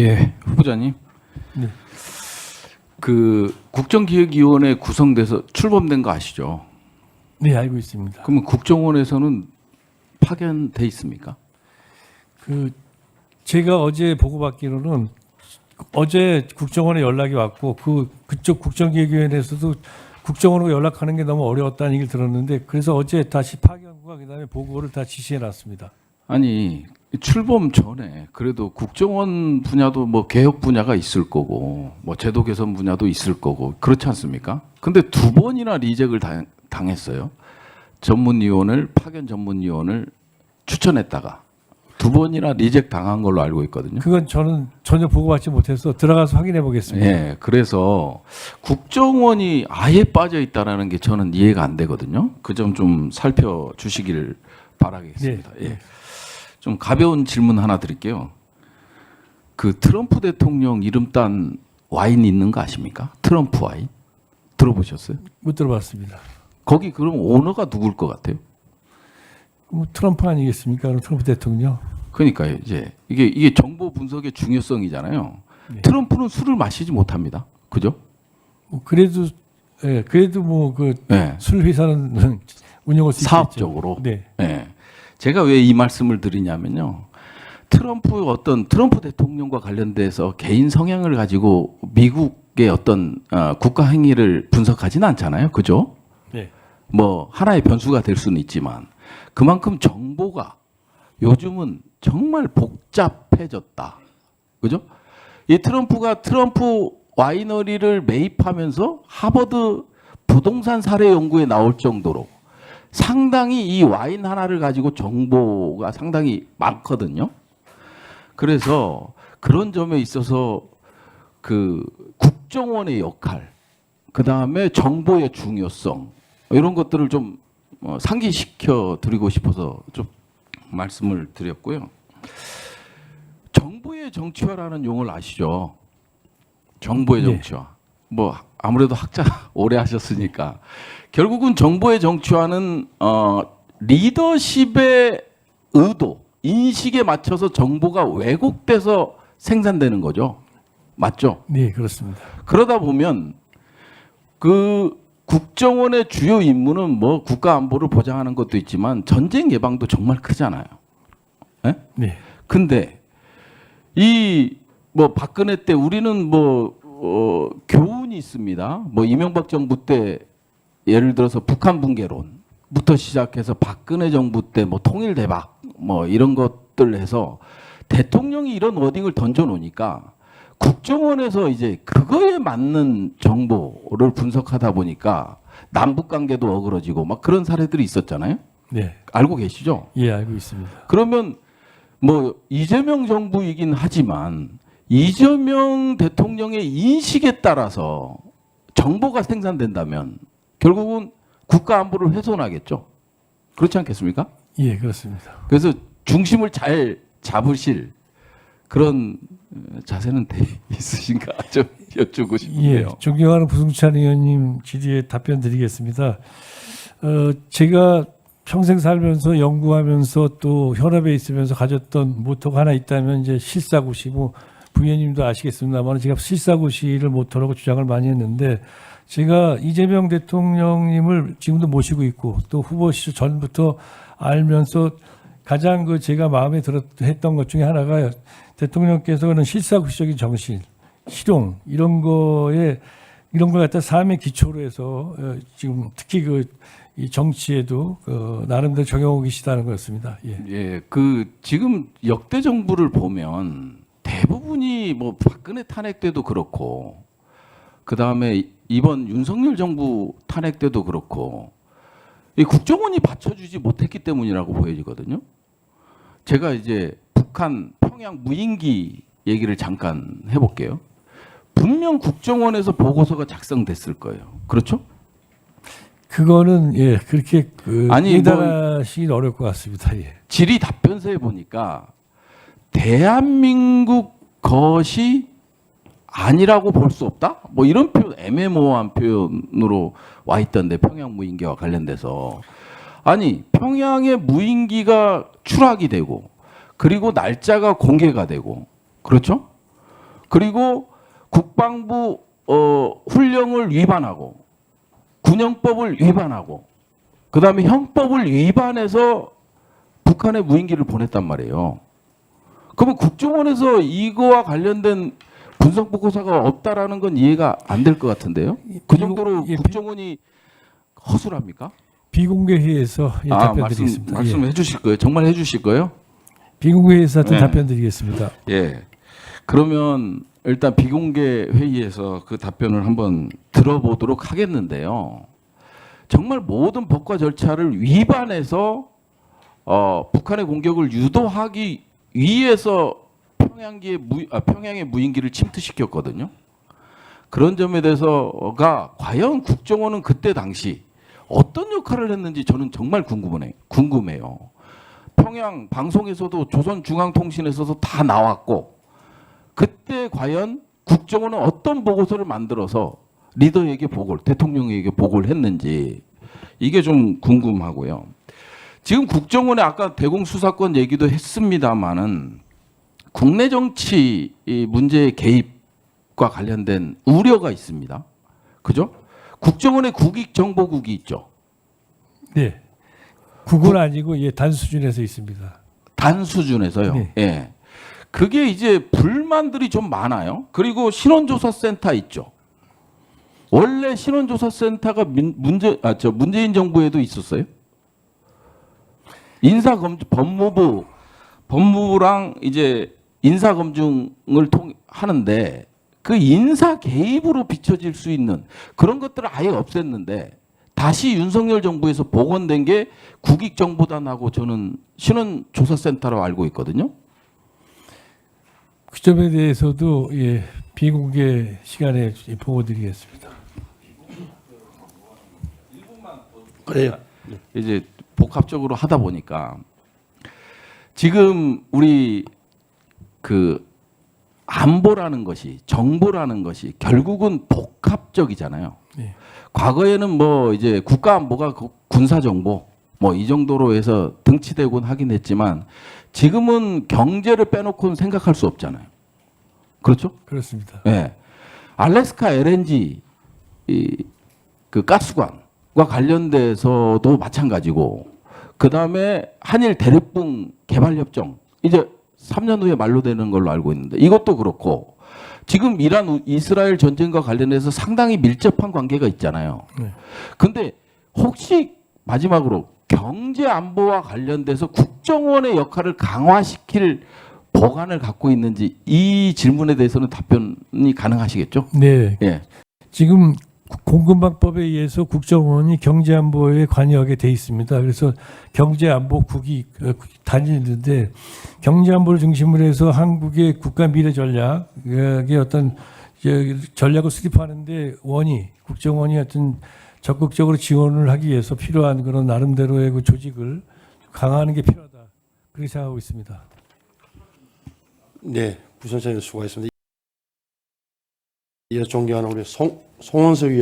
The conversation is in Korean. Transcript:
예, 후보자님. 네. 그 국정기획위원회 구성돼서 출범된 거 아시죠? 네, 알고 있습니다. 그러면 국정원에서는 파견돼 있습니까? 제가 어제 보고받기로는 어제 국정원에 연락이 왔고 그쪽 국정기획위원회에서도 국정원으로 연락하는 게 너무 어려웠다는 얘기를 들었는데 그래서 어제 다시 파견과 그다음에 보고를 다 지시해놨습니다. 아니 출범 전에 그래도 국정원 분야도 뭐 개혁 분야가 있을 거고 뭐 제도 개선 분야도 있을 거고 그렇지 않습니까? 근데 두 번이나 리젝을 당했어요. 파견 전문위원을 추천했다가 두 번이나 리젝 당한 걸로 알고 있거든요. 그건 저는 전혀 보고받지 못해서 들어가서 확인해 보겠습니다. 예, 그래서 국정원이 아예 빠져 있다라는 게 저는 이해가 안 되거든요. 그 점 좀 살펴주시길 바라겠습니다. 네. 예. 좀 가벼운 질문 하나 드릴게요. 그 트럼프 대통령 이름 딴 와인 있는 거 아십니까? 트럼프 와인 들어보셨어요? 못 들어봤습니다. 거기 그럼 오너가 누굴 것 같아요? 뭐 트럼프 아니겠습니까? 그럼 트럼프 대통령. 그러니까 이제 이게 정보 분석의 중요성이잖아요. 네. 트럼프는 술을 마시지 못합니다. 그죠? 뭐 그래도 뭐 그 술 네. 회사는 운영할 수 있겠죠. 사업적으로. 네. 네. 제가 왜 이 말씀을 드리냐면요. 트럼프 대통령과 관련돼서 개인 성향을 가지고 미국의 어떤 국가 행위를 분석하지는 않잖아요. 그죠? 네. 뭐 하나의 변수가 될 수는 있지만 그만큼 정보가 요즘은 정말 복잡해졌다. 그죠? 이 트럼프가 트럼프 와이너리를 매입하면서 하버드 부동산 사례 연구에 나올 정도로 상당히 이 와인 하나를 가지고 정보가 상당히 많거든요. 그래서 그런 점에 있어서 그 국정원의 역할, 그 다음에 정보의 중요성 이런 것들을 좀 상기시켜 드리고 싶어서 좀 말씀을 드렸고요. 정보의 정치화라는 용어를 아시죠? 정보의 정치화. 뭐 아무래도 학자 오래 하셨으니까 결국은 정보의 정치화는 리더십의 의도, 인식에 맞춰서 정보가 왜곡돼서 생산되는 거죠. 맞죠? 네, 그렇습니다. 그러다 보면 그 국정원의 주요 임무는 뭐 국가 안보를 보장하는 것도 있지만 전쟁 예방도 정말 크잖아요. 예? 네. 근데 이 뭐 박근혜 때 우리는 뭐 교훈이 있습니다. 뭐 이명박 정부 때 예를 들어서 북한 붕괴론부터 시작해서 박근혜 정부 때 뭐 통일 대박 뭐 이런 것들 해서 대통령이 이런 워딩을 던져 놓으니까 국정원에서 이제 그거에 맞는 정보를 분석하다 보니까 남북 관계도 어그러지고 막 그런 사례들이 있었잖아요. 네. 알고 계시죠? 예, 알고 있습니다. 그러면 뭐 이재명 정부이긴 하지만 이재명 대통령의 인식에 따라서 정보가 생산된다면 결국은 국가 안보를 훼손하겠죠. 그렇지 않겠습니까? 예, 그렇습니다. 그래서 중심을 잘 잡으실 그런 자세는 돼 있으신가 좀 여쭈고 싶은데요. 예, 존경하는 부승찬 의원님 질의에 답변 드리겠습니다. 제가 평생 살면서 연구하면서 또 현업에 있으면서 가졌던 모토가 하나 있다면 이제 실사구시고 부위원님도 아시겠습니다만 제가 실사구시를 모토라고 주장을 많이 했는데 제가 이재명 대통령님을 지금도 모시고 있고 또 후보 시절 전부터 알면서 가장 제가 마음에 했던 것 중에 하나가 대통령께서는 실사구시적인 정신, 실용 이런 걸 갖다 삶의 기초로 해서 지금 특히 이 정치에도 나름대로 적용하고 계시다는 거였습니다. 예. 예, 지금 역대 정부를 보면 대부분이 뭐 박근혜 탄핵 때도 그렇고 그 다음에 이번 윤석열 정부 탄핵 때도 그렇고 이 국정원이 받쳐주지 못했기 때문이라고 보여지거든요. 제가 이제 북한 평양 무인기 얘기를 잠깐 해볼게요. 분명 국정원에서 보고서가 작성됐을 거예요. 그렇죠? 그거는 예 그렇게 아니, 이해하시긴 어려울 것 같습니다. 예. 질의 답변서에 보니까 대한민국 것이 아니라고 볼 수 없다? 뭐 이런 표현, 애매모호한 표현으로 와 있던데 평양 무인기와 관련돼서 아니 평양의 무인기가 추락이 되고 그리고 날짜가 공개가 되고 그렇죠? 그리고 국방부 훈령을 위반하고 군형법을 위반하고 그다음에 형법을 위반해서 북한에 무인기를 보냈단 말이에요. 그러면 국정원에서 이거와 관련된 분석 보고서가 없다라는 건 이해가 안 될 것 같은데요. 그 정도로 예, 국정원이 허술합니까? 비공개 회의에서 예, 답변드리겠습니다. 말씀해 예. 주실 거예요? 정말 해 주실 거예요? 비공개 회의에서 네. 답변드리겠습니다. 예. 그러면 일단 비공개 회의에서 그 답변을 한번 들어보도록 하겠는데요. 정말 모든 법과 절차를 위반해서 북한의 공격을 유도하기 위해서 평양의 무인기를 침투시켰거든요. 그런 점에 대해서가 과연 국정원은 그때 당시 어떤 역할을 했는지 저는 정말 궁금해요. 평양 방송에서도 조선중앙통신에서도 다 나왔고 그때 과연 국정원은 어떤 보고서를 만들어서 리더에게 보고를, 대통령에게 보고를 했는지 이게 좀 궁금하고요. 지금 국정원의 아까 대공수사권 얘기도 했습니다마는 국내 정치 이 문제의 개입과 관련된 우려가 있습니다. 그죠? 국정원의 국익정보국이 있죠. 네. 국은 아니고 예, 단 수준에서 있습니다. 단 수준에서요. 네. 예. 그게 이제 불만들이 좀 많아요. 그리고 신원조사센터 있죠. 원래 신원조사센터가 문재인 정부에도 있었어요. 법무부랑 이제 인사검증을 하는데 그 인사 개입으로 비춰질 수 있는 그런 것들을 아예 없앴는데 다시 윤석열 정부에서 복원된 게 국익정보단하고 저는 신원조사센터로 알고 있거든요. 그 점에 대해서도 예, 비공개 시간에 보고드리겠습니다. 그래요. 이제 복합적으로 하다 보니까 지금 우리 그 안보라는 것이 정보라는 것이 결국은 복합적이잖아요. 네. 과거에는 뭐 이제 국가 안보가 군사 정보 뭐 이 정도로 해서 등치되곤 하긴 했지만 지금은 경제를 빼놓고는 생각할 수 없잖아요. 그렇죠? 그렇습니다. 예. 알래스카 LNG 그 가스관과 관련돼서도 마찬가지고 그다음에 한일 대륙붕 개발 협정 이제 3년 후에 만료되는 걸로 알고 있는데 이것도 그렇고 지금 이란 이스라엘 전쟁과 관련해서 상당히 밀접한 관계가 있잖아요. 네. 근데 혹시 마지막으로 경제 안보와 관련돼서 국정원의 역할을 강화시킬 보관을 갖고 있는지 이 질문에 대해서는 답변이 가능하시겠죠? 네. 예. 지금 공급망법에 의해서 국정원이 경제안보에 관여하게 돼 있습니다. 그래서 경제안보국이 다니는데 경제안보를 중심으로 해서 한국의 국가 미래 전략의 어떤 전략을 수립하는데 국정원이 어떤 적극적으로 지원을 하기 위해서 필요한 그런 나름대로의 그 조직을 강화하는 게 필요하다. 그렇게 생각하고 있습니다. 네, 부선장님 수고하셨습니다. 이어 존경하는 우리 송원석 위원.